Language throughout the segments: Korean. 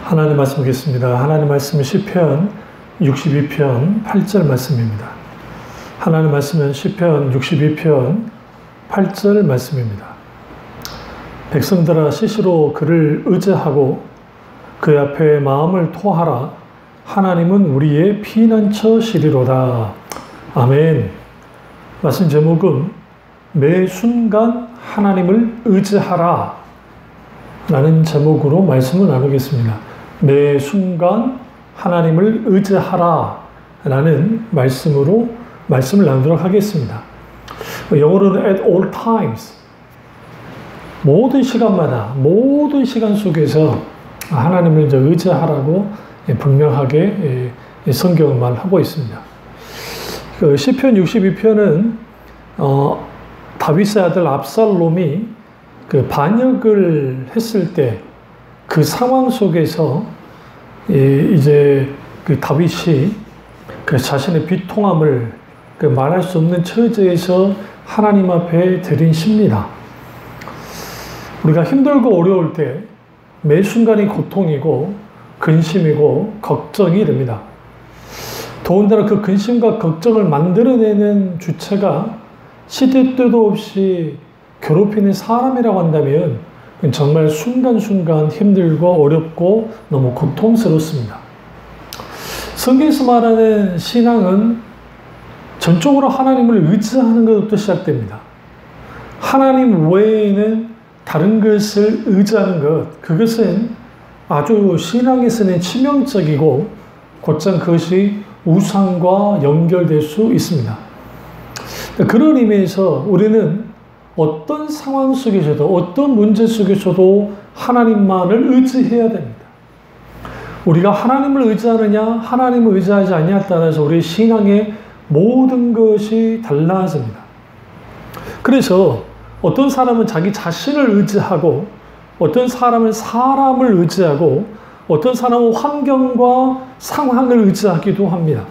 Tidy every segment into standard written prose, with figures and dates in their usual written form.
하나님 말씀 보겠습니다. 하나님 말씀은 시편 62편 8절 말씀입니다. 하나님 말씀은 시편 62편 8절 말씀입니다. 백성들아 시시로 그를 의지하고 그 앞에 마음을 토하라. 하나님은 우리의 피난처시리로다. 아멘. 말씀 제목은 매 순간 하나님을 의지하라 라는 제목으로 말씀을 나누겠습니다. 매 순간 하나님을 의지하라 라는 말씀으로 말씀을 나누도록 하겠습니다. 영어로는 at all times, 모든 시간마다, 모든 시간 속에서 하나님을 이제 의지하라고 분명하게 성경은 말하고 있습니다. 그 시편 62편은 다윗의 아들 압살롬이 그 반역을 했을 때 그 상황 속에서 이제 그 다윗이 그 자신의 비통함을 그 말할 수 없는 처지에서 하나님 앞에 드린 시입니다. 우리가 힘들고 어려울 때 매 순간이 고통이고 근심이고 걱정이 됩니다. 더군다나 그 근심과 걱정을 만들어내는 주체가 시대 때도 없이 괴롭히는 사람이라고 한다면 정말 순간순간 힘들고 어렵고 너무 고통스럽습니다. 성경에서 말하는 신앙은 전적으로 하나님을 의지하는 것부터 시작됩니다. 하나님 외에는 다른 것을 의지하는 것, 그것은 아주 신앙에서는 치명적이고 곧장 그것이 우상과 연결될 수 있습니다. 그런 의미에서 우리는 어떤 상황 속에서도 어떤 문제 속에서도 하나님만을 의지해야 됩니다. 우리가 하나님을 의지하느냐 하나님을 의지하지 않냐에 따라서 우리의 신앙의 모든 것이 달라집니다. 그래서 어떤 사람은 자기 자신을 의지하고 어떤 사람은 사람을 의지하고 어떤 사람은 환경과 상황을 의지하기도 합니다.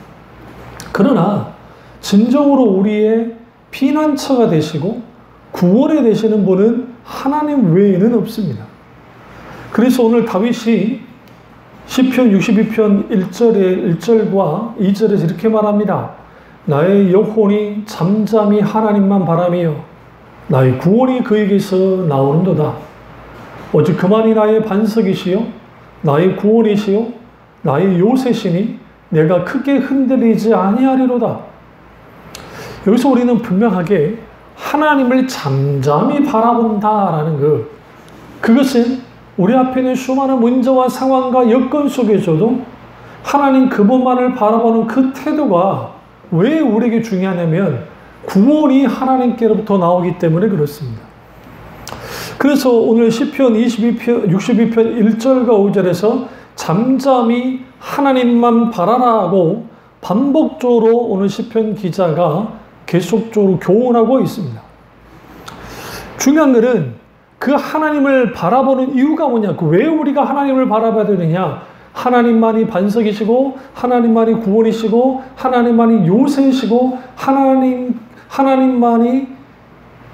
그러나 진정으로 우리의 피난처가 되시고 구원이 되시는 분은 하나님 외에는 없습니다. 그래서 오늘 다윗이 시편 62편 1절과 2절에서 이렇게 말합니다. 나의 영혼이 잠잠히 하나님만 바라며 나의 구원이 그에게서 나오는도다. 오직 그만이 나의 반석이시요 나의 구원이시요 나의 요새시니 내가 크게 흔들리지 아니하리로다. 여기서 우리는 분명하게 하나님을 잠잠히 바라본다라는 것, 그것은 우리 앞에 있는 수많은 문제와 상황과 여건 속에서도 하나님 그분만을 바라보는 그 태도가 왜 우리에게 중요하냐면 구원이 하나님께로부터 나오기 때문에 그렇습니다. 그래서 오늘 시편 62편 1절과 5절에서 잠잠히 하나님만 바라라고 반복적으로 오늘 시편 기자가 계속적으로 교훈하고 있습니다. 중요한 것은 그 하나님을 바라보는 이유가 뭐냐, 왜 우리가 하나님을 바라봐야 되느냐. 하나님만이 반석이시고 하나님만이 구원이시고 하나님만이 요새이시고 하나님만이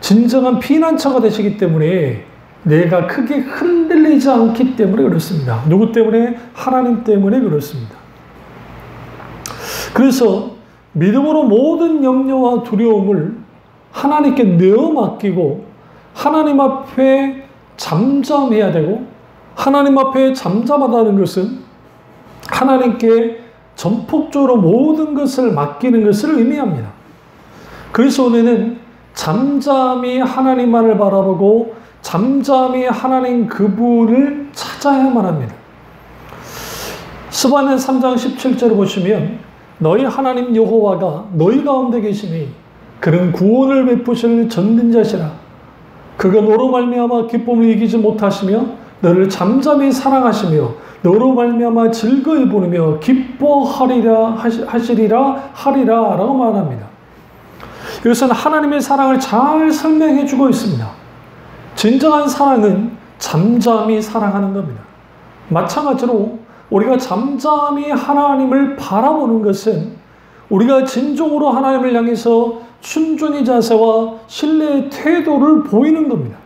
진정한 피난처가 되시기 때문에 내가 크게 흔들리지 않기 때문에 그렇습니다. 누구 때문에? 하나님 때문에 그렇습니다. 그래서 믿음으로 모든 염려와 두려움을 하나님께 내어 맡기고 하나님 앞에 잠잠해야 되고, 하나님 앞에 잠잠하다는 것은 하나님께 전폭적으로 모든 것을 맡기는 것을 의미합니다. 그래서 오늘은 잠잠히 하나님만을 바라보고 잠잠히 하나님 그분을 찾아야만 합니다. 스바냐 3장 17절을 보시면 너희 하나님 여호와가 너희 가운데 계시니 그는 구원을 베푸실 전능자시라. 그가 너로 말미암아 기쁨을 이기지 못하시며 너를 잠잠히 사랑하시며 너로 말미암아 즐거이 부르며 기뻐하리라 하리라라고 말합니다. 이것은 하나님의 사랑을 잘 설명해 주고 있습니다. 진정한 사랑은 잠잠히 사랑하는 겁니다. 마찬가지로 우리가 잠잠히 하나님을 바라보는 것은 우리가 진정으로 하나님을 향해서 순종의 자세와 신뢰의 태도를 보이는 겁니다.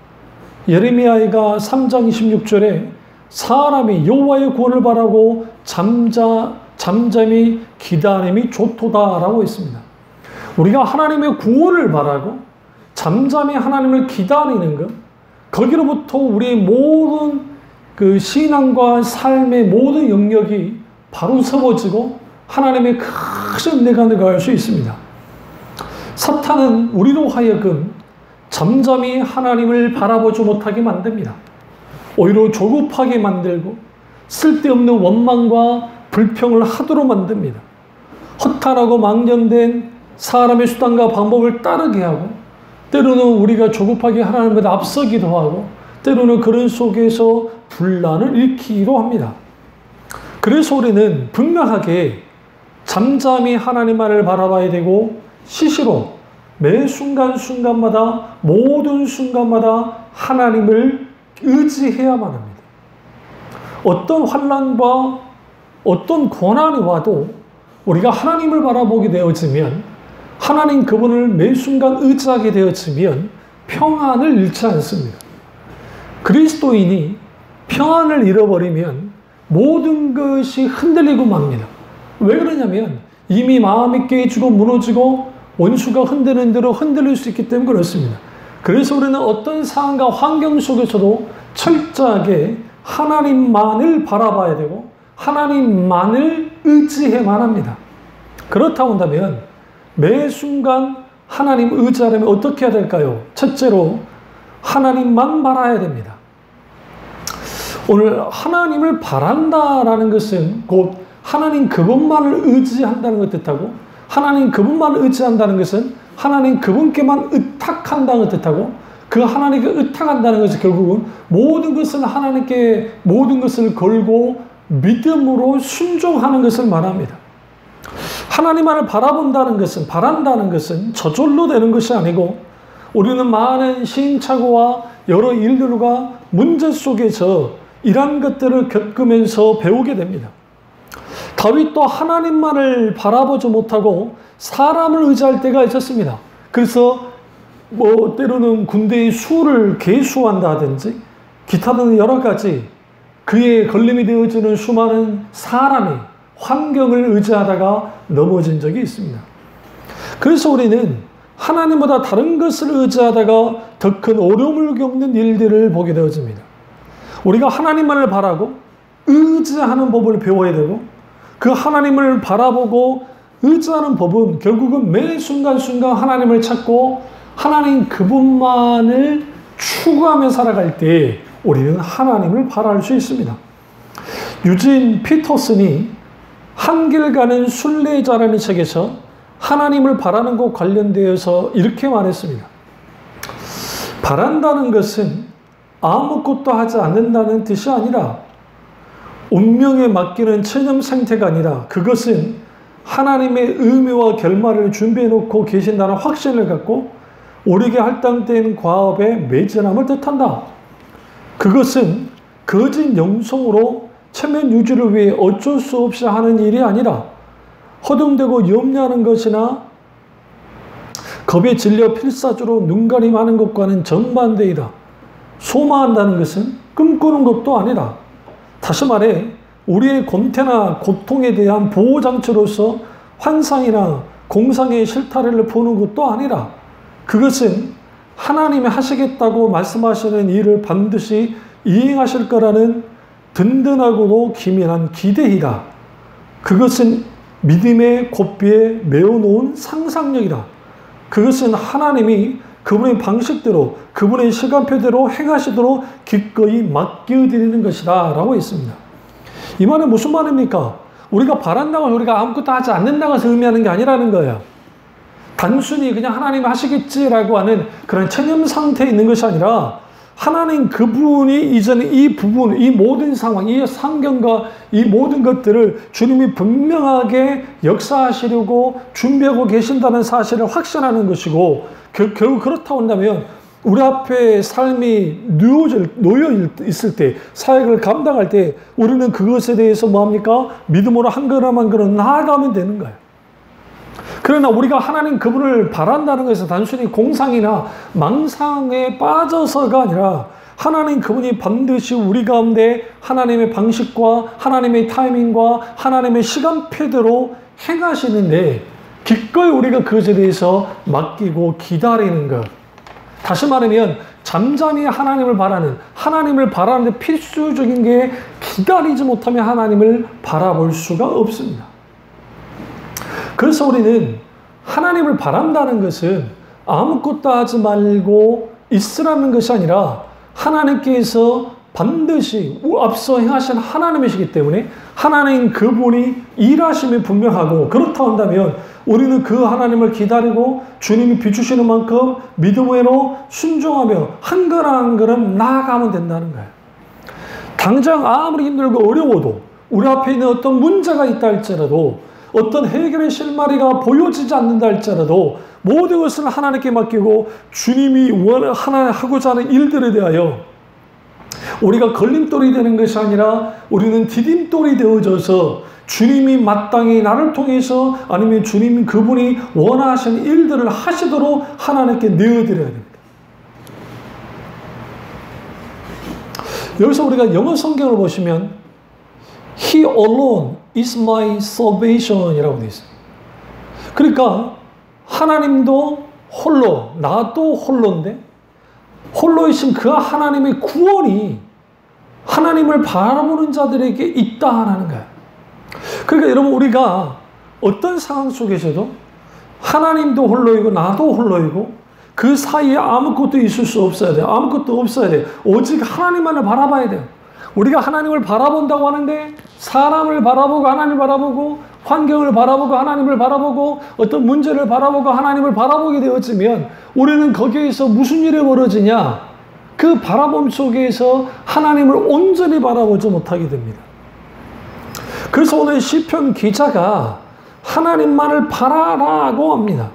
예레미야가 3장 26절에 사람이 여호와의 구원을 바라고 잠잠히 기다림이 좋도다라고 했습니다. 우리가 하나님의 구원을 바라고 잠잠히 하나님을 기다리는 것, 거기로부터 우리의 모든 그 신앙과 삶의 모든 영역이 바로 세워지고 하나님의 큰 은혜가 들어갈 수 있습니다. 사탄은 우리로 하여금 잠잠히 하나님을 바라보지 못하게 만듭니다. 오히려 조급하게 만들고 쓸데없는 원망과 불평을 하도록 만듭니다. 허탄하고 망령된 사람의 수단과 방법을 따르게 하고, 때로는 우리가 조급하게 하나님을 앞서기도 하고, 때로는 그런 속에서 분란을 일으키기도 합니다. 그래서 우리는 분명하게 잠잠히 하나님만을 바라봐야 되고, 시시로 매 순간순간마다 모든 순간마다 하나님을 의지해야만 합니다. 어떤 환난과 어떤 고난이 와도 우리가 하나님을 바라보게 되어지면, 하나님 그분을 매 순간 의지하게 되어지면 평안을 잃지 않습니다. 그리스도인이 평안을 잃어버리면 모든 것이 흔들리고 맙니다. 왜 그러냐면 이미 마음이 깨지고 무너지고 원수가 흔드는 대로 흔들릴 수 있기 때문에 그렇습니다. 그래서 우리는 어떤 상황과 환경 속에서도 철저하게 하나님만을 바라봐야 되고 하나님만을 의지해야만 합니다. 그렇다고 한다면 매 순간 하나님 의지하려면 어떻게 해야 될까요? 첫째로 하나님만 바라야 됩니다. 오늘 하나님을 바란다라는 것은 곧 하나님 그분만을 의지한다는 것 뜻하고, 하나님 그분만을 의지한다는 것은 하나님 그분께만 의탁한다는 것 뜻하고, 그 하나님께 의탁한다는 것은 결국은 모든 것을 하나님께 모든 것을 걸고 믿음으로 순종하는 것을 말합니다. 하나님만을 바라본다는 것은, 바란다는 것은 저절로 되는 것이 아니고, 우리는 많은 시행착오와 여러 일들과 문제 속에서 이러한 것들을 겪으면서 배우게 됩니다. 다윗도 하나님만을 바라보지 못하고 사람을 의지할 때가 있었습니다. 그래서 때로는 군대의 수를 계수한다든지 기타 등 여러 가지 그의 걸림이 되어지는 수많은 사람이 환경을 의지하다가 넘어진 적이 있습니다. 그래서 우리는 하나님보다 다른 것을 의지하다가 더 큰 어려움을 겪는 일들을 보게 되어집니다. 우리가 하나님만을 바라고 의지하는 법을 배워야 되고, 그 하나님을 바라보고 의지하는 법은 결국은 매 순간순간 하나님을 찾고 하나님 그분만을 추구하며 살아갈 때 우리는 하나님을 바라볼 수 있습니다. 유진 피터슨이 한길 가는 순례자라는 책에서 하나님을 바라는 것 관련되어서 이렇게 말했습니다. 바란다는 것은 아무것도 하지 않는다는 뜻이 아니라 운명에 맡기는 체념 상태가 아니라 그것은 하나님의 의미와 결말을 준비해 놓고 계신다는 확신을 갖고 우리에게 할당된 과업에 매진함을 뜻한다. 그것은 거짓 영성으로 체면 유지를 위해 어쩔 수 없이 하는 일이 아니라 허둥대고 염려하는 것이나 겁에 질려 필사적으로 눈가림하는 것과는 정반대이다. 소망한다는 것은 꿈꾸는 것도 아니라, 다시 말해 우리의 권태나 고통에 대한 보호장치로서 환상이나 공상의 실타래를 보는 것도 아니라, 그것은 하나님이 하시겠다고 말씀하시는 일을 반드시 이행하실 거라는 든든하고도 기민한 기대이다. 그것은 믿음의 고삐에 메어놓은 상상력이다. 그것은 하나님이 그분의 방식대로 그분의 시간표대로 행하시도록 기꺼이 맡겨드리는 것이다 라고 했습니다. 이 말은 무슨 말입니까? 우리가 바란다고 우리가 아무것도 하지 않는다고 해서 의미하는 게 아니라는 거예요. 단순히 그냥 하나님이 하시겠지라고 하는 그런 체념 상태에 있는 것이 아니라 하나님 그분이 이전에 이 부분, 이 모든 상황, 이 상경과 이 모든 것들을 주님이 분명하게 역사하시려고 준비하고 계신다는 사실을 확신하는 것이고, 결국 그렇다고 한다면 우리 앞에 삶이 놓여 있을 때, 사역을 감당할 때 우리는 그것에 대해서 뭐합니까? 믿음으로 한 걸음 한 걸음 나아가면 되는 거예요. 그러나 우리가 하나님 그분을 바란다는 것은 단순히 공상이나 망상에 빠져서가 아니라 하나님 그분이 반드시 우리 가운데 하나님의 방식과 하나님의 타이밍과 하나님의 시간표대로 행하시는데 기꺼이 우리가 그것에 대해서 맡기고 기다리는 것. 다시 말하면 잠잠히 하나님을 바라는데 필수적인 게 기다리지 못하면 하나님을 바라볼 수가 없습니다. 그래서 우리는 하나님을 바란다는 것은 아무것도 하지 말고 있으라는 것이 아니라 하나님께서 반드시 앞서 행하신 하나님이시기 때문에 하나님 그분이 일하심이 분명하고 그렇다 한다면 우리는 그 하나님을 기다리고 주님이 비추시는 만큼 믿음으로 순종하며 한 걸음 한 걸음 나아가면 된다는 거예요. 당장 아무리 힘들고 어려워도 우리 앞에 있는 어떤 문제가 있다 할지라도 어떤 해결의 실마리가 보여지지 않는다 할지라도 모든 것을 하나님께 맡기고 주님이 하고자 하는 일들에 대하여 우리가 걸림돌이 되는 것이 아니라 우리는 디딤돌이 되어져서 주님이 마땅히 나를 통해서 아니면 주님 그분이 원하시는 일들을 하시도록 하나님께 내어드려야 됩니다. 여기서 우리가 영어 성경을 보시면 He alone is my salvation 이라고 되어 있어요. 그러니까 하나님도 홀로, 나도 홀로인데 홀로이신 그 하나님의 구원이 하나님을 바라보는 자들에게 있다라는 거예요. 그러니까 여러분 우리가 어떤 상황 속에서도 하나님도 홀로이고 나도 홀로이고 그 사이에 아무것도 있을 수 없어야 돼요. 아무것도 없어야 돼요. 오직 하나님만을 바라봐야 돼요. 우리가 하나님을 바라본다고 하는데 사람을 바라보고 하나님을 바라보고 환경을 바라보고 하나님을 바라보고 어떤 문제를 바라보고 하나님을 바라보게 되어지면 우리는 거기에서 무슨 일이 벌어지냐? 그 바라봄 속에서 하나님을 온전히 바라보지 못하게 됩니다. 그래서 오늘 시편 기자가 하나님만을 바라라고 합니다.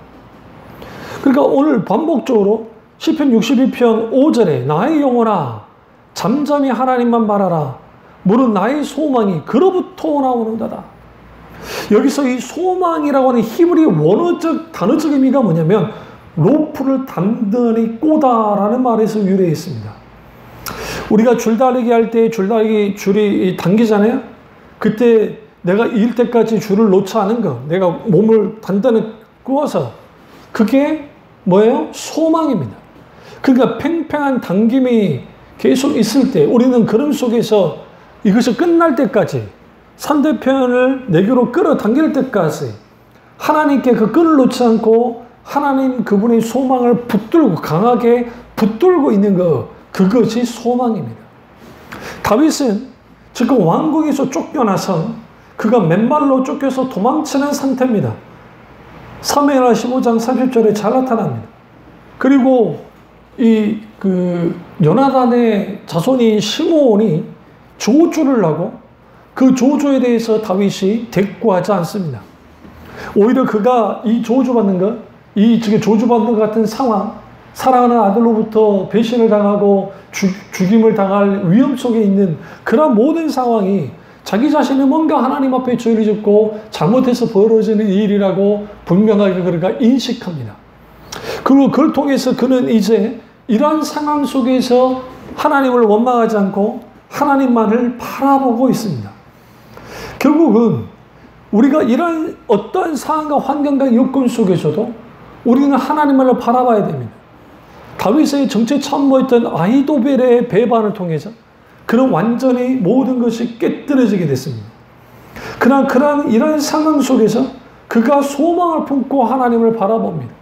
그러니까 오늘 반복적으로 시편 62편 5절에 나의 영혼아 잠잠히 하나님만 바라라. 무릇 나의 소망이 그로부터 나오는도다. 여기서 이 소망이라고 하는 히브리 원어적 단어적 의미가 뭐냐면 로프를 단단히 꼬다라는 말에서 유래했습니다. 우리가 줄다리기 할 때 줄이 당기잖아요. 그때 내가 이을 때까지 줄을 놓지 않은 거, 내가 몸을 단단히 꼬아서 그게 뭐예요? 소망입니다. 그러니까 팽팽한 당김이 계속 있을 때 우리는 그런 속에서 이것이 끝날 때까지 상대편을 내게로 끌어당길 때까지 하나님께 그 끈을 놓지 않고 하나님 그분의 소망을 강하게 붙들고 있는 것, 그것이 소망입니다. 다윗은 지금 왕궁에서 쫓겨나서 그가 맨발로 쫓겨서 도망치는 상태입니다. 사무엘하 15장 30절에 잘 나타납니다. 그리고 요나단의 자손인 시므온이 조주를 하고 그 조주에 대해서 다윗이 대꾸하지 않습니다. 오히려 그가 이 조주받는 것, 조주받는 것 같은 상황, 사랑하는 아들로부터 배신을 당하고 죽임을 당할 위험 속에 있는 그런 모든 상황이 자기 자신이 뭔가 하나님 앞에 죄를 짓고 잘못해서 벌어지는 일이라고 분명하게 그가 인식합니다. 그리고 그걸 통해서 그는 이제 이러한 상황 속에서 하나님을 원망하지 않고 하나님만을 바라보고 있습니다. 결국은 우리가 이런 어떠한 상황과 환경과 여건 속에서도 우리는 하나님만을 바라봐야 됩니다. 다윗의 정체 참모했던 아히도벨의 배반을 통해서 그는 완전히 모든 것이 깨뜨려지게 됐습니다. 그러나 이런 상황 속에서 그가 소망을 품고 하나님을 바라봅니다.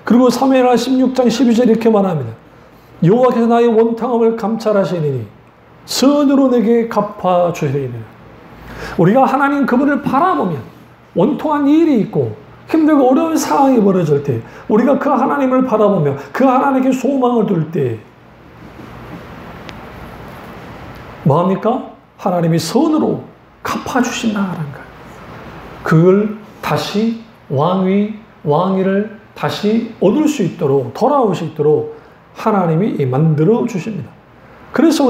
그리고 사무엘하 16장 12절 이렇게 말합니다. 여호와께서 나의 원탕함을 감찰하시니니 선으로 내게 갚아주리니. 우리가 하나님 그분을 바라보면 원통한 일이 있고 힘들고 어려운 상황이 벌어질 때 우리가 그 하나님을 바라보며 그 하나님께 소망을 둘 때 뭐합니까? 하나님이 선으로 갚아주신다는 거예요. 그걸 다시 왕위를 다시 얻을 수 있도록 돌아올 수 있도록 하나님이 만들어 주십니다. 그래서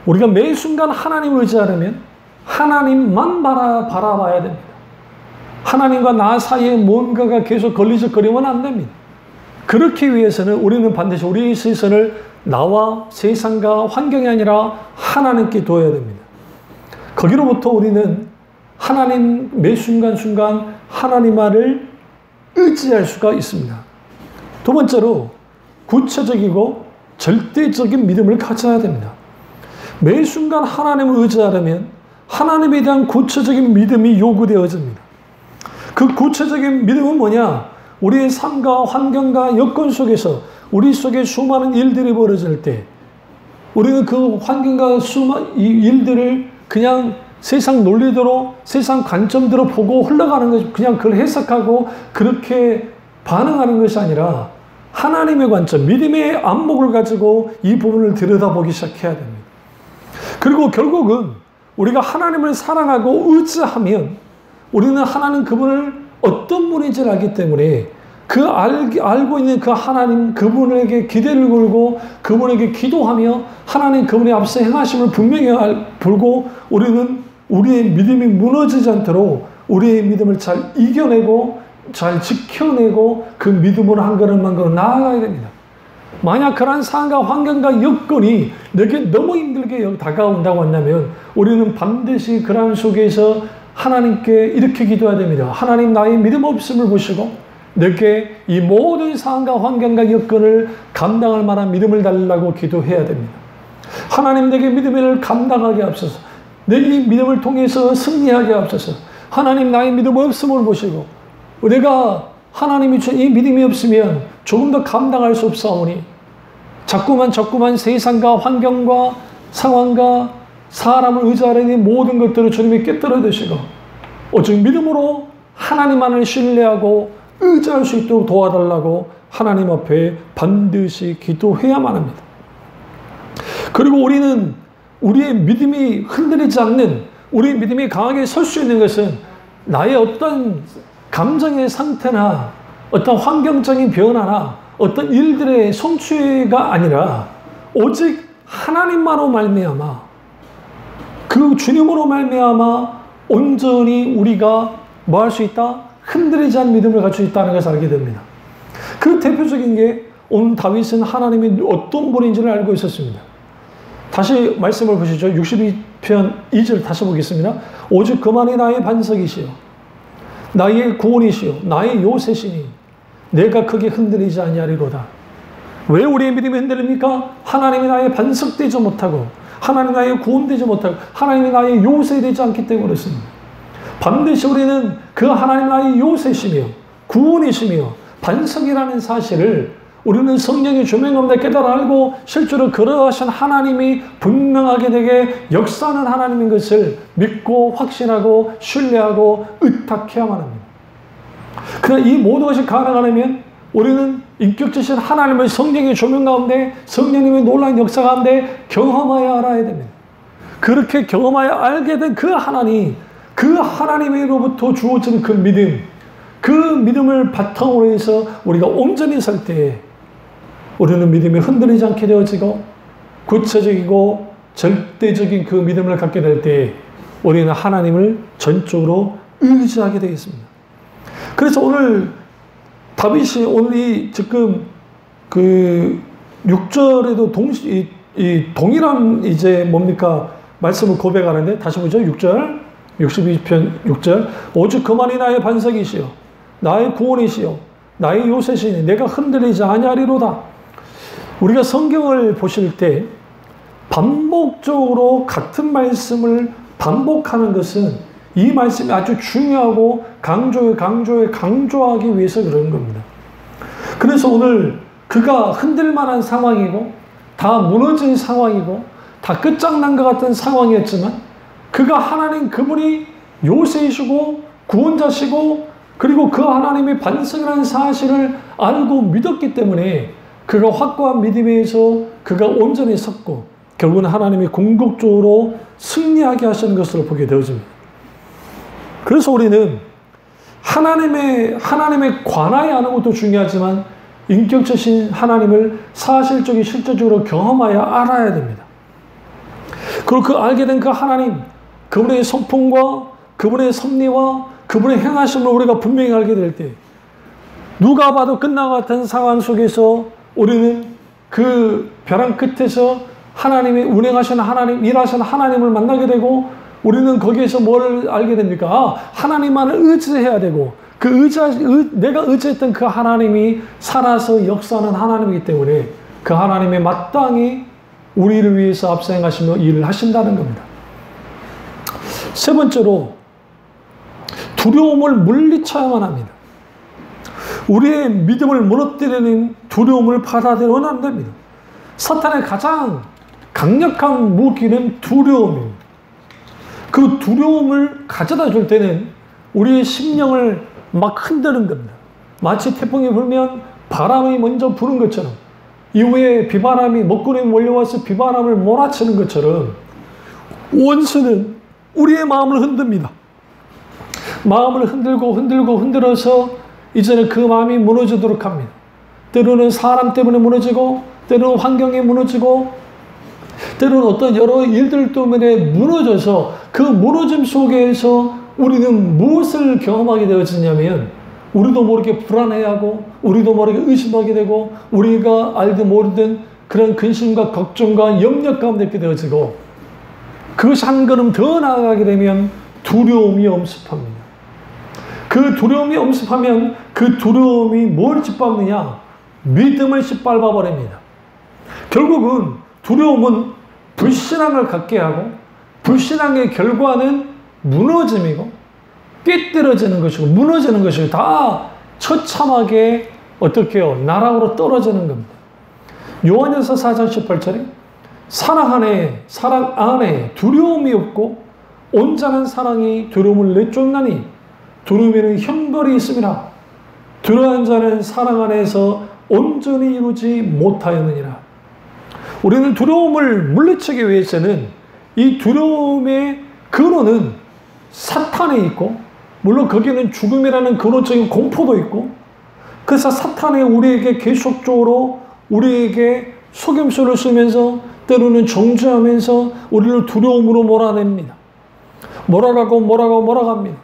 우리가 매 순간 하나님을 의지하려면 하나님만 바라봐야 됩니다. 하나님과 나 사이에 뭔가가 계속 걸리적거리면 안 됩니다. 그렇기 위해서는 우리는 반드시 우리의 시선을 나와 세상과 환경이 아니라 하나님께 둬야 됩니다. 거기로부터 우리는 하나님 매 순간순간 하나님 말을 의지할 수가 있습니다. 두 번째로 구체적이고 절대적인 믿음을 가져야 됩니다. 매 순간 하나님을 의지하려면 하나님에 대한 구체적인 믿음이 요구되어집니다. 그 구체적인 믿음은 뭐냐? 우리의 삶과 환경과 여건 속에서 우리 속에 수많은 일들이 벌어질 때 우리는 그 환경과 수많은 일들을 그냥 세상 논리대로 세상 관점대로 보고 흘러가는 것이 그냥 그걸 해석하고 그렇게 반응하는 것이 아니라 하나님의 관점, 믿음의 안목을 가지고 이 부분을 들여다보기 시작해야 됩니다. 그리고 결국은 우리가 하나님을 사랑하고 의지하면 우리는 하나님 그분을 어떤 분인지를 알기 때문에 알고 있는 그 하나님 그분에게 기대를 걸고 그분에게 기도하며 하나님 그분의 앞서 행하심을 분명히 알고 우리는 우리의 믿음이 무너지지 않도록 우리의 믿음을 잘 이겨내고 잘 지켜내고 그 믿음으로 한 걸음 한 걸음 나아가야 됩니다. 만약 그러한 상황과 환경과 여건이 내게 너무 힘들게 다가온다고 한다면 우리는 반드시 그러한 속에서 하나님께 이렇게 기도해야 됩니다. 하나님 나의 믿음 없음을 보시고 내게 이 모든 상황과 환경과 여건을 감당할 만한 믿음을 달라고 기도해야 됩니다. 하나님 내게 믿음을 감당하게 앞서서 내 이 믿음을 통해서 승리하게 앞서서 하나님 나의 믿음 없음을 보시고 내가 하나님이 준 이 믿음이 없으면 조금 더 감당할 수 없사오니 자꾸만 세상과 환경과 상황과 사람을 의지하려는 모든 것들을 주님이 깨뜨려 드시고 오직 믿음으로 하나님만을 신뢰하고 의지할 수 있도록 도와달라고 하나님 앞에 반드시 기도해야만 합니다. 그리고 우리는 우리의 믿음이 흔들리지 않는 우리의 믿음이 강하게 설 수 있는 것은 나의 어떤 감정의 상태나 어떤 환경적인 변화나 어떤 일들의 성취가 아니라 오직 하나님만으로 말미암아 그 주님으로 말미암아 온전히 우리가 뭐 할 수 있다? 흔들리지 않는 믿음을 가지고 있다는 것을 알게 됩니다. 그 대표적인 게 오늘 다윗은 하나님이 어떤 분인지를 알고 있었습니다. 다시 말씀을 보시죠. 62편 2절 다시 보겠습니다. 오직 그만이 나의 반석이시요 나의 구원이시요 나의 요새시니 내가 크게 흔들리지 아니하리로다. 왜 우리의 믿음이 흔들립니까? 하나님이 나의 반석되지 못하고 하나님 나의 구원되지 못하고 하나님이 나의 요새되지 않기 때문에 그렇습니다. 반드시 우리는 그 하나님 나의 요새시며 구원이시며 반석이라는 사실을 우리는 성령의 조명 가운데 깨달아 알고 실제로 그러하신 하나님이 분명하게 되게 역사하는 하나님인 것을 믿고 확신하고 신뢰하고 의탁해야만 합니다. 그러나 이 모든 것이 가능하려면 우리는 인격주신 하나님의 성령의 조명 가운데 성령님의 놀라운 역사 가운데 경험하여 알아야 됩니다. 그렇게 경험하여 알게 된 그 하나님, 그 하나님으로부터 주어진 그 믿음, 그 믿음을 바탕으로 해서 우리가 온전히 설 때에 우리는 믿음이 흔들리지 않게 되어지고 구체적이고 절대적인 그 믿음을 갖게 될 때에 우리는 하나님을 전적으로 의지하게 되겠습니다. 그래서 오늘 다윗이 오늘 지금 그 6절에도 동일한 이제 뭡니까? 말씀을 고백하는데 다시 보죠. 6절. 62편 6절. 오직 그만이 나의 반석이시요 나의 구원이시요 나의 요새시니 내가 흔들리지 아니하리로다. 우리가 성경을 보실 때 반복적으로 같은 말씀을 반복하는 것은 이 말씀이 아주 중요하고 강조하기 위해서 그런 겁니다. 그래서 오늘 그가 흔들만한 상황이고 다 무너진 상황이고 다 끝장난 것 같은 상황이었지만 그가 하나님 그분이 요새이시고 구원자시고 그리고 그 하나님의 반석이라는 사실을 알고 믿었기 때문에 그가 확고한 믿음에서 그가 온전히 섰고 결국은 하나님이 궁극적으로 승리하게 하시는 것으로 보게 되어집니다. 그래서 우리는 하나님에 관하여 하는 것도 중요하지만 인격적인 하나님을 사실적인 실제적으로 경험하여 알아야 됩니다. 그리고 그 알게 된 그 하나님, 그분의 성품과 그분의 섭리와 그분의 행하심을 우리가 분명히 알게 될 때 누가 봐도 끝난 것 같은 상황 속에서 우리는 그 벼랑 끝에서 하나님이 운행하시는 하나님, 일하시는 하나님을 만나게 되고, 우리는 거기에서 뭘 알게 됩니까? 아, 하나님만을 의지해야 되고, 내가 의지했던 그 하나님이 살아서 역사하는 하나님이기 때문에 그 하나님의 마땅히 우리를 위해서 앞서 행하시며 일을 하신다는 겁니다. 세 번째로, 두려움을 물리쳐야만 합니다. 우리의 믿음을 무너뜨리는 두려움을 받아들여는 안 됩니다. 사탄의 가장 강력한 무기는 두려움입니다. 그 두려움을 가져다 줄 때는 우리의 심령을 막 흔드는 겁니다. 마치 태풍이 불면 바람이 먼저 부는 것처럼, 이후에 비바람이 먹구름이 몰려와서 비바람을 몰아치는 것처럼 원수는 우리의 마음을 흔듭니다. 마음을 흔들어서 이제는 그 마음이 무너지도록 합니다. 때로는 사람 때문에 무너지고, 때로는 환경에 무너지고, 때로는 어떤 여러 일들 때문에 무너져서 그 무너짐 속에서 우리는 무엇을 경험하게 되어지냐면, 우리도 모르게 불안해하고, 우리도 모르게 의심하게 되고, 우리가 알든 모르든 그런 근심과 걱정과 염려 가운데 있게 되어지고, 그것이 한 걸음 더 나아가게 되면 두려움이 엄습합니다. 그 두려움이 엄습하면 그 두려움이 뭘 짓밟느냐? 믿음을 짓밟아 버립니다. 결국은 두려움은 불신앙을 갖게 하고, 불신앙의 결과는 무너짐이고, 깨뜨려지는 것이고, 무너지는 것이고, 다 처참하게 어떻게 해요? 나락으로 떨어지는 겁니다. 요한일서 4장 18절에 사랑 안에 두려움이 없고 온전한 사랑이 두려움을 내쫓나니 두려움에는 형벌이 있음이라. 두려운 자는 사랑 안에서 온전히 이루지 못하였느니라. 우리는 두려움을 물리치기 위해서는 이 두려움의 근원은 사탄에 있고, 물론 거기에는 죽음이라는 근원적인 공포도 있고, 그래서 사탄이 우리에게 계속적으로 우리에게 속임수를 쓰면서 때로는 정죄하면서 우리를 두려움으로 몰아냅니다. 몰아갑니다.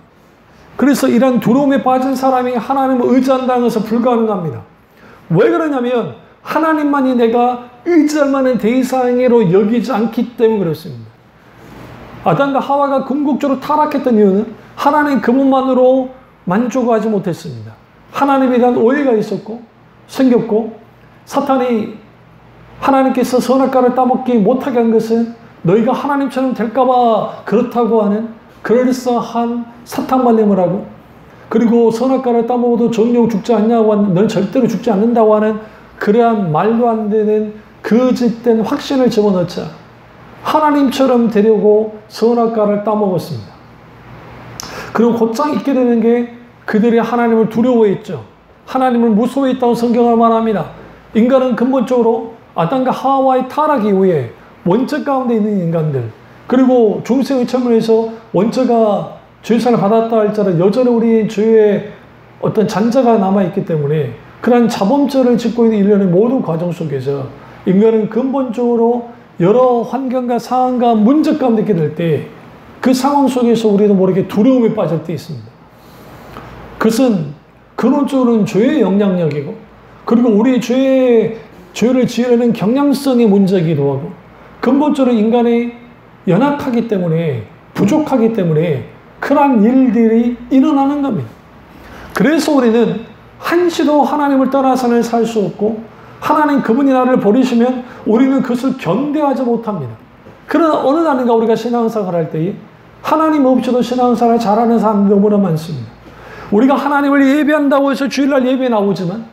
그래서 이런 두려움에 빠진 사람이 하나님을 의지한다는 것은 불가능합니다. 왜 그러냐면 하나님만이 내가 의지할 만한 대상으로 여기지 않기 때문에 그렇습니다. 아담과 하와가 궁극적으로 타락했던 이유는 하나님 그분만으로 만족하지 못했습니다. 하나님에 대한 오해가 생겼고, 사탄이 하나님께서 선악과를 따먹지 못하게 한 것은 너희가 하나님처럼 될까봐 그렇다고 하는 그럴싸한 사탕말림을 하고, 그리고 선악과를 따먹어도 정령 죽지 않냐고 하는, 너는 절대로 죽지 않는다고 하는 그러한 말도 안 되는 거짓된 확신을 집어넣자 하나님처럼 되려고 선악과를 따먹었습니다. 그리고 곧장 있게 되는 게 그들이 하나님을 두려워했죠. 하나님을 무서워했다고 성경을 말합니다. 인간은 근본적으로 아담과 하와의 타락 이후에 원죄 가운데 있는 인간들, 그리고 중생의 측면에서 원죄가 죄사를 받았다 할지라도 여전히 우리 죄의 어떤 잔재가 남아있기 때문에 그러한 자범죄를 짓고 있는 일련의 모든 과정 속에서 인간은 근본적으로 여러 환경과 상황과 문제 가운데 있게 될 때 그 상황 속에서 우리도 모르게 두려움에 빠질 때 있습니다. 그것은 근원적으로는 죄의 영향력이고, 그리고 우리 죄를 지으려는 경향성의 문제이기도 하고, 근본적으로 인간이 연약하기 때문에, 부족하기 때문에 그러한 일들이 일어나는 겁니다. 그래서 우리는 한시도 하나님을 떠나서는 살 수 없고, 하나님 그분이 나를 버리시면 우리는 그것을 견뎌하지 못합니다. 그러나 어느 날인가 우리가 신앙생활을 할 때에 하나님 없이도 신앙생활을 잘하는 사람들이 너무나 많습니다. 우리가 하나님을 예배한다고 해서 주일날 예배에 나오지만,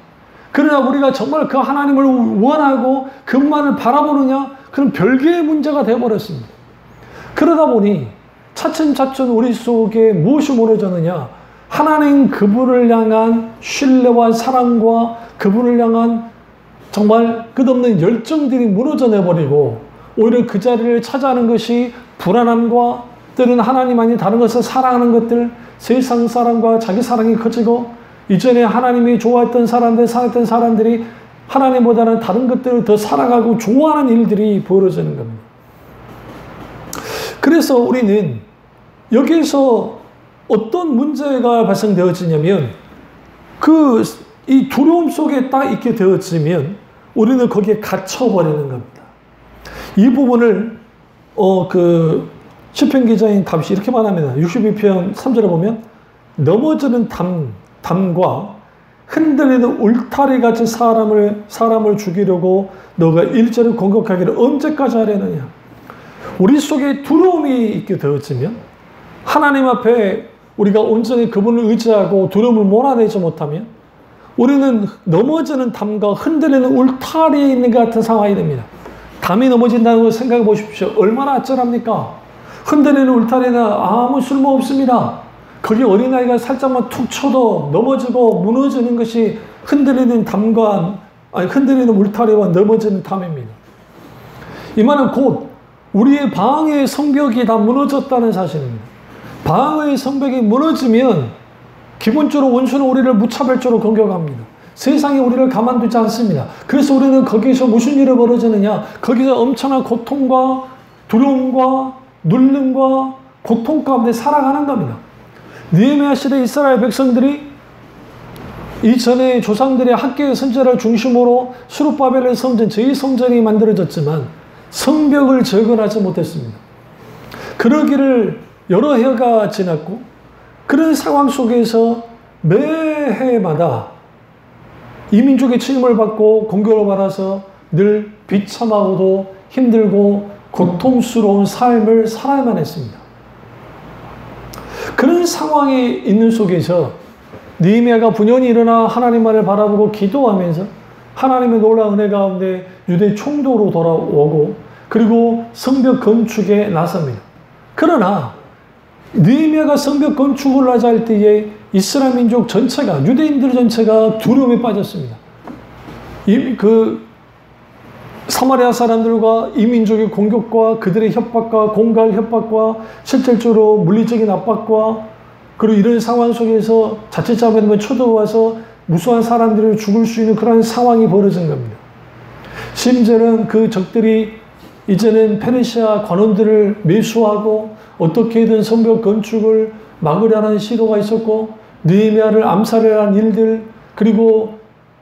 그러나 우리가 정말 그 하나님을 원하고 그분만을 바라보느냐, 그런 별개의 문제가 되어버렸습니다. 그러다 보니 차츰차츰 우리 속에 무엇이 무너졌느냐, 하나님 그분을 향한 신뢰와 사랑과 그분을 향한 정말 끝없는 열정들이 무너져 내버리고, 오히려 그 자리를 차지하는 것이 불안함과 때로는 하나님 아닌 다른 것을 사랑하는 것들, 세상 사랑과 자기 사랑이 커지고, 이전에 하나님이 좋아했던 사람들, 사랑했던 사람들이 하나님보다는 다른 것들을 더 사랑하고 좋아하는 일들이 벌어지는 겁니다. 그래서 우리는 여기에서 어떤 문제가 발생되어지냐면, 그 이 두려움 속에 딱 있게 되어지면 우리는 거기에 갇혀버리는 겁니다. 이 부분을 시편 기자인 다윗이 이렇게 말합니다. 62편 3절에 보면 넘어지는 담과 흔들리는 울타리 같이 사람을 죽이려고 너가 일제를 공격하기를 언제까지 하려느냐. 우리 속에 두려움이 있게 되어지면 하나님 앞에 우리가 온전히 그분을 의지하고 두려움을 몰아내지 못하면 우리는 넘어지는 담과 흔들리는 울타리에 있는 것 같은 상황이 됩니다. 담이 넘어진다는 걸 생각해 보십시오. 얼마나 아찔합니까? 흔들리는 울타리는 아무 쓸모없습니다. 거기 어린아이가 살짝만 툭 쳐도 넘어지고 무너지는 것이 흔들리는 울타리와 넘어지는 담입니다. 이 말은 곧 우리의 방어의 성벽이 다 무너졌다는 사실입니다. 방어의 성벽이 무너지면 기본적으로 원수는 우리를 무차별적으로 공격합니다. 세상이 우리를 가만두지 않습니다. 그래서 우리는 거기서 무슨 일이 벌어지느냐? 거기서 엄청난 고통과 두려움과 눌림과 고통 가운데 살아가는 겁니다. 느헤미야 시대 이스라엘 백성들이 이전에 조상들의 학계의 선제를 중심으로 스룹바벨의 성전, 제2성전이 만들어졌지만 성벽을 재건하지 못했습니다. 그러기를 여러 해가 지났고 그런 상황 속에서 매해마다 이민족의 침입을 받고 공격을 받아서 늘 비참하고도 힘들고 고통스러운 삶을 살아야만 했습니다. 그런 상황에 있는 속에서 느헤미야가 분연히 일어나 하나님만을 바라보고 기도하면서 하나님의 놀라운 은혜 가운데 유대 총독으로 돌아오고 그리고 성벽 건축에 나섭니다. 그러나 느헤미야가 성벽 건축을 하자 할 때에 이스라엘 민족 전체가, 유대인들 전체가 두려움에 빠졌습니다. 사마리아 사람들과 이 민족의 공격과 그들의 협박과 공갈 협박과 실질적으로 물리적인 압박과 그리고 이런 상황 속에서 자칫 잘못하면 쳐들어와서 무수한 사람들을 죽을 수 있는 그런 상황이 벌어진 겁니다. 심지어는 그 적들이 이제는 페르시아 관원들을 매수하고 어떻게든 성벽 건축을 막으려는 시도가 있었고 느헤미야를 암살하는 일들 그리고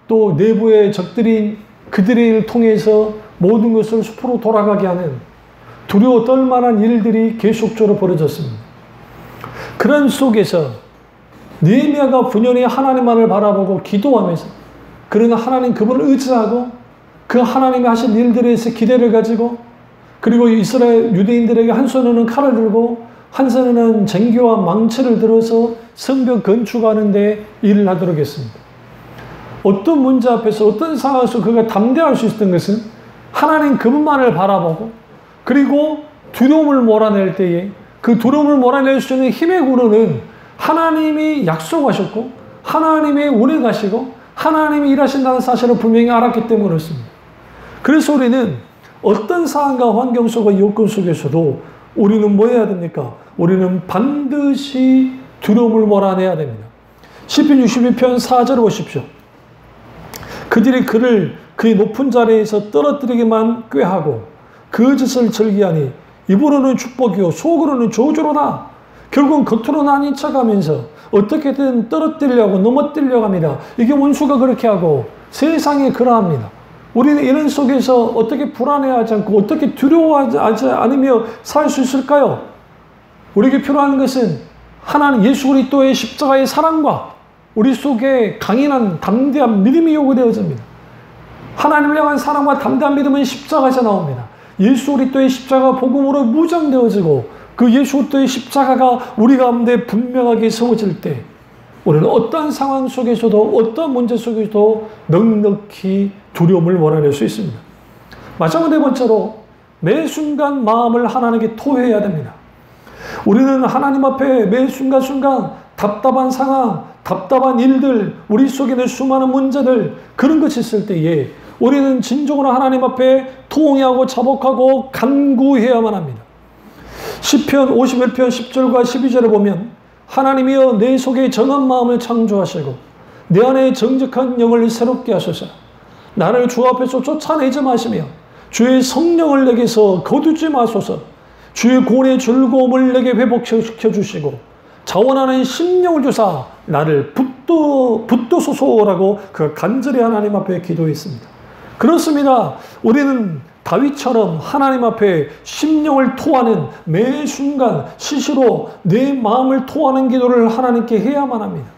또 내부의 적들인 그들의 일을 통해서 모든 것을 숲으로 돌아가게 하는 두려워 떨만한 일들이 계속적으로 벌어졌습니다. 그런 속에서 느헤미야가 분연히 하나님만을 바라보고 기도하면서 그러나 하나님 그분을 의지하고 그 하나님이 하신 일들에 대해서 기대를 가지고 그리고 이스라엘 유대인들에게 한 손에는 칼을 들고 한 손에는 쟁기와 망치를 들어서 성벽 건축하는 데 일을 하도록 했습니다. 어떤 문제 앞에서 어떤 상황에서 그가 담대할 수 있었던 것은 하나님 그분만을 바라보고 그리고 두려움을 몰아낼 때에 그 두려움을 몰아낼 수 있는 힘의 근원은 하나님이 약속하셨고 하나님의 운행하시고 하나님이 일하신다는 사실을 분명히 알았기 때문에 그렇습니다. 그래서 우리는 어떤 상황과 환경 속과 여건 속에서도 우리는 뭐 해야 됩니까? 우리는 반드시 두려움을 몰아내야 됩니다. 시편 62편 4절을 보십시오. 그들이 그를 그의 높은 자리에서 떨어뜨리기만 꾀하고 거짓을 즐기하니 입으로는 축복이요 속으로는 저주로다. 결국은 겉으로는 아닌 척하면서 어떻게든 떨어뜨리려고 넘어뜨리려고 합니다. 이게 원수가 그렇게 하고 세상이 그러합니다. 우리는 이런 속에서 어떻게 불안해하지 않고 어떻게 두려워하지 않으며 살 수 있을까요? 우리에게 필요한 것은 하나님 예수 그리스도의 십자가의 사랑과 우리 속에 강인한 담대한 믿음이 요구되어집니다. 하나님을 향한 사랑과 담대한 믿음은 십자가에서 나옵니다. 예수 그리스도의 십자가 복음으로 무장되어지고 그 예수 그리스도의 십자가가 우리 가운데 분명하게 세워질 때 우리는 어떤 상황 속에서도 어떤 문제 속에서도 넉넉히 두려움을 몰아낼 수 있습니다. 마지막 네 번째로 매 순간 마음을 하나님께 토해야 됩니다. 우리는 하나님 앞에 매 순간순간 답답한 상황, 답답한 일들, 우리 속에 있는 수많은 문제들 그런 것이 있을 때에 우리는 진정으로 하나님 앞에 통회하고 자복하고 간구해야만 합니다. 시편 51편 10절과 12절에 보면 하나님이여 내 속에 정한 마음을 창조하시고 내 안에 정직한 영을 새롭게 하소서. 나를 주 앞에서 쫓아내지 마시며 주의 성령을 내게서 거두지 마소서. 주의 구원의 즐거움을 내게 회복시켜 주시고 자원하는 심령을 주사 나를 붙들어 붙드소서라고 그 간절히 하나님 앞에 기도했습니다. 그렇습니다. 우리는 다윗처럼 하나님 앞에 심령을 토하는 매 순간 시시로 내 마음을 토하는 기도를 하나님께 해야만 합니다.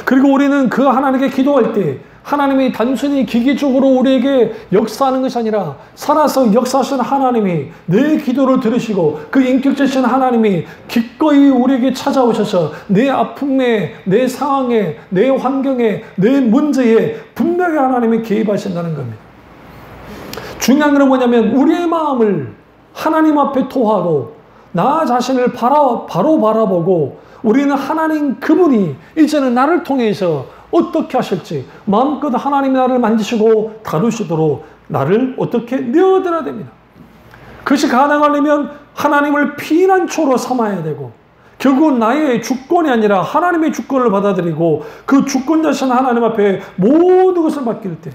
그리고 우리는 그 하나님께 기도할 때 하나님이 단순히 기계적으로 우리에게 역사하는 것이 아니라 살아서 역사하시는 하나님이 내 기도를 들으시고 그 인격자신 하나님이 기꺼이 우리에게 찾아오셔서 내 아픔에, 내 상황에, 내 환경에, 내 문제에 분명히 하나님이 개입하신다는 겁니다. 중요한 건 뭐냐면 우리의 마음을 하나님 앞에 토하고 나 자신을 바로 바라보고 우리는 하나님 그분이 이제는 나를 통해서 어떻게 하실지 마음껏 하나님이 나를 만지시고 다루시도록 나를 어떻게 내어드려야 됩니다. 그것이 가능하려면 하나님을 피난처로 삼아야 되고 결국은 나의 주권이 아니라 하나님의 주권을 받아들이고 그 주권자신 하나님 앞에 모든 것을 맡길 때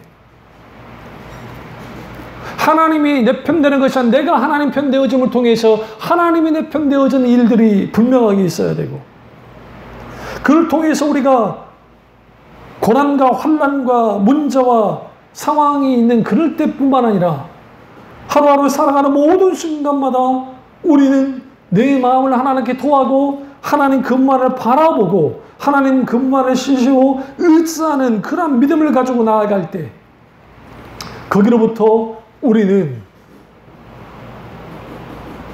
하나님이 내 편 되는 것이 아니라 내가 하나님 편 되어짐을 통해서 하나님이 내 편 되어지는 일들이 분명하게 있어야 되고 그를 통해서 우리가 고난과 환난과 문제와 상황이 있는 그럴 때뿐만 아니라 하루하루 살아가는 모든 순간마다 우리는 내 마음을 하나님께 토하고 하나님 그분만을 바라보고 하나님 그분만을 신시고 의지하는 그런 믿음을 가지고 나아갈 때 거기로부터 우리는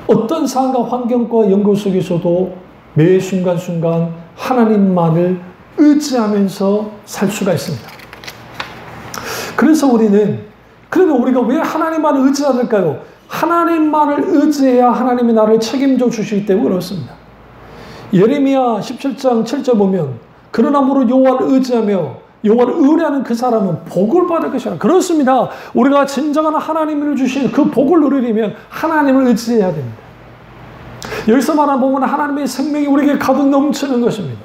어떤 상황과 환경과 연고 속에서도 매 순간순간 하나님만을 의지하면서 살 수가 있습니다. 그래서 우리는 그러면 우리가 왜 하나님만을 의지해야 될까요? 하나님만을 의지해야 하나님이 나를 책임져 주시기 때문에 그렇습니다. 예레미야 17장 7절 보면 그러나 무릇 여호와를 의지하며 여호와를 의뢰하는 그 사람은 복을 받을 것이라. 그렇습니다. 우리가 진정한 하나님을 주신 그 복을 누리려면 하나님을 의지해야 됩니다. 여기서 말하는 보면 하나님의 생명이 우리에게 가득 넘치는 것입니다.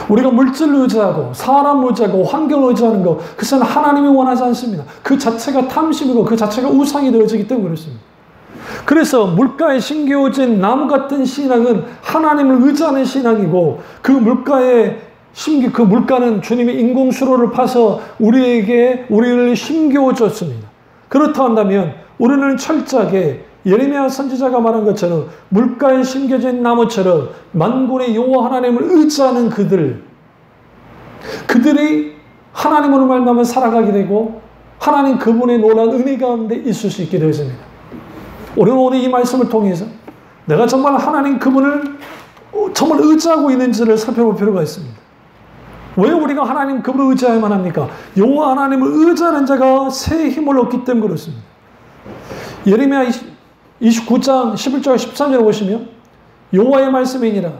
우리가 물질을 의지하고 사람을 의지하고 환경을 의지하는 것 그것은 하나님이 원하지 않습니다. 그 자체가 탐심이고 그 자체가 우상이 되어지기 때문에 그렇습니다. 그래서 물가에 심겨진 나무 같은 신앙은 하나님을 의지하는 신앙이고 그 물가는 주님의 인공수로를 파서 우리를 심겨줬습니다. 그렇다 한다면 우리는 철저하게 예레미야 선지자가 말한 것처럼 물가에 심겨진 나무처럼 만군의 여호와 하나님을 의지하는 그들이 하나님으로 말미암아 살아가게 되고 하나님 그분의 놀라운 은혜 가운데 있을 수 있게 되었습니다. 우리는 오늘 이 말씀을 통해서 내가 정말 하나님 그분을 정말 의지하고 있는지를 살펴볼 필요가 있습니다. 왜 우리가 하나님 그분을 의지해야만 합니까? 여호와 하나님을 의지하는 자가 새 힘을 얻기 때문에 그렇습니다. 예레미야 29장 11절 13절을 보시면 여호와의 말씀이니라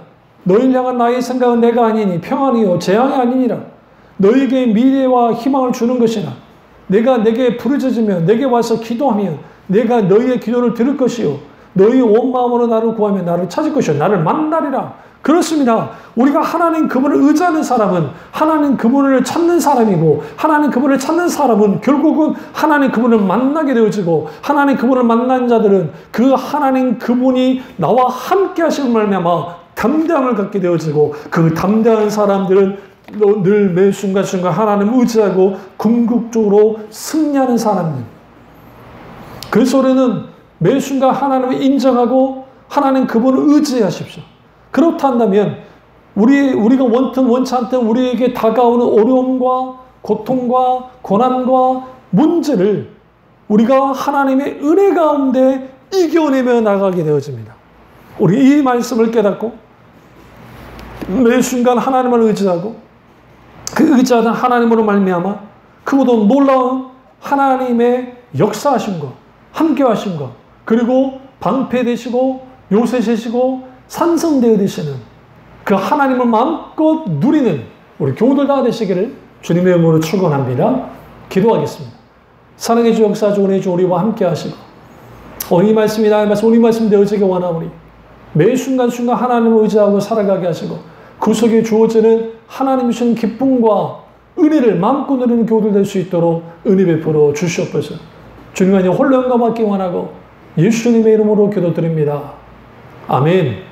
너희를 향한 나의 생각은 내가 아니니 평안이요 재앙이 아니니라 너희에게 미래와 희망을 주는 것이나 내가 내게 부르짖으며 내게 와서 기도하면 내가 너희의 기도를 들을 것이요 너희 온 마음으로 나를 구하면 나를 찾을 것이요 나를 만나리라. 그렇습니다. 우리가 하나님 그분을 의지하는 사람은 하나님 그분을 찾는 사람이고 하나님 그분을 찾는 사람은 결국은 하나님 그분을 만나게 되어지고 하나님 그분을 만난 자들은 그 하나님 그분이 나와 함께 하시는 말미암아 담대함을 갖게 되어지고 그 담대한 사람들은 늘 매 순간순간 하나님을 의지하고 궁극적으로 승리하는 사람들. 그래서 우리는 매 순간 하나님을 인정하고 하나님 그분을 의지하십시오. 그렇다 한다면 우리가 원튼 원치 않든 우리에게 다가오는 어려움과 고통과 고난과 문제를 우리가 하나님의 은혜 가운데 이겨내며 나가게 되어집니다. 우리 이 말씀을 깨닫고 매 순간 하나님을 의지하고 그 의지하는 하나님으로 말미암아 그보다 놀라운 하나님의 역사하심과 함께하심과 그리고 방패되시고 요새시고 산성되어 되시는 그 하나님을 마음껏 누리는 우리 교우들 다 되시기를 주님의 이름으로 축원합니다. 기도하겠습니다. 사랑의 주 역사 주 은혜 주 우리와 함께 하시고 오늘 이 말씀이 나의 말씀 오늘 이 말씀 되어지게 원하오니 매 순간순간 하나님을 의지하고 살아가게 하시고 그 속에 주어지는 하나님 주시는 기쁨과 은혜를 마음껏 누리는 교우들 될 수 있도록 은혜 베풀어 주시옵소서. 주님 안에 홀로 영광받기 원하고 예수님의 이름으로 기도드립니다. 아멘.